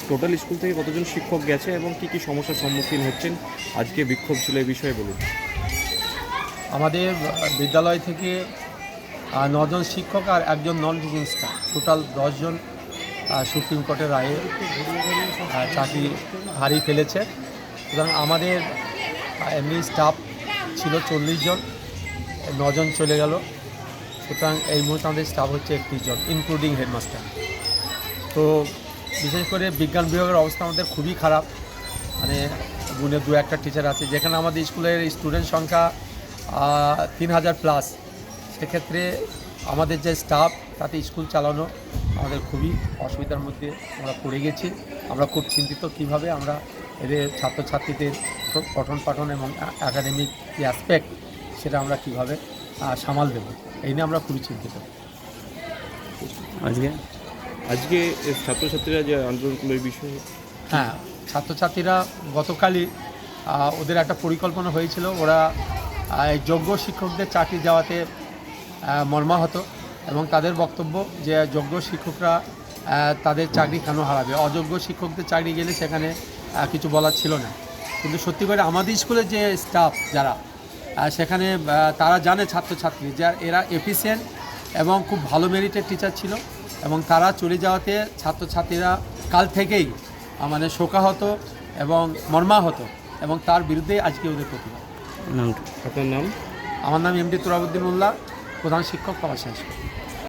Total school থেকে কতজন শিক্ষক গেছে এবং কী কী সমস্যার সম্মুখীন হচ্ছেন? আজকে বিক্ষোভ ছিল এই বিষয়ে বলুন। আমাদের বিদ্যালয় থেকে 9 জন শিক্ষক আর একজন নন টিচিং স্টাফ, টোটাল 10 জন সুপ্রিম কোর্টের রায়ে চাকরি হারিয়ে ফেলেছে। সুতরাং আমাদের এমনি স্টাফ ছিল 40 জন, 9 জন চলে গেল। সুতরাং এই মুহূর্তে আমাদের স্টাফ হচ্ছে 31 জন, ইনক্লুডিং হেডমাস্টার। তো বিশেষ করে বিজ্ঞান বিভাগের অবস্থা আমাদের খুবই খারাপ। মানে গুণে 2-1টা টিচার আছে, যেখানে আমাদের স্কুলের স্টুডেন্ট সংখ্যা 3000 প্লাস। সেক্ষেত্রে আমাদের যে স্টাফ, তাতে স্কুল চালানো আমাদের খুবই অসুবিধার মধ্যে আমরা পড়ে গেছি। আমরা খুব চিন্তিত কীভাবে আমরা এদের ছাত্রছাত্রীদের পঠন পাঠন এবং একাডেমিক যে অ্যাসপেক্ট, সেটা আমরা কীভাবে সামাল দেব, এই নিয়ে আমরা খুবই চিন্তিত। আজকে ছাত্রছাত্রীরা যে আন্দোলন করলো এই বিষয়ে? হ্যাঁ, ছাত্রছাত্রীরা গতকালই ওদের একটা পরিকল্পনা হয়েছিল। ওরা যোগ্য শিক্ষকদের চাকরি যাওয়াতে মর্মাহত, এবং তাদের বক্তব্য যে যোগ্য শিক্ষকরা তাদের চাকরি কেন হারাবে, অযোগ্য শিক্ষকদের চাকরি গেলে সেখানে কিছু বলার ছিল না। কিন্তু সত্যি করে আমাদের স্কুলের যে স্টাফ যারা সেখানে, তারা জানে ছাত্রছাত্রী যে এরা এফিসিয়েন্ট এবং খুব ভালো মেরিটের টিচার ছিল, এবং তারা চলে যাওয়াতে ছাত্রছাত্রীরা কাল থেকেই মানে শোকাহত এবং মর্মাহত, এবং তার বিরুদ্ধে আজকে ওদের প্রতিবাদ। আপনার নাম? আমার নাম এমডি তুরাবুদ্দিন মোল্লা, প্রধান শিক্ষক কমার্স হাই স্কুল।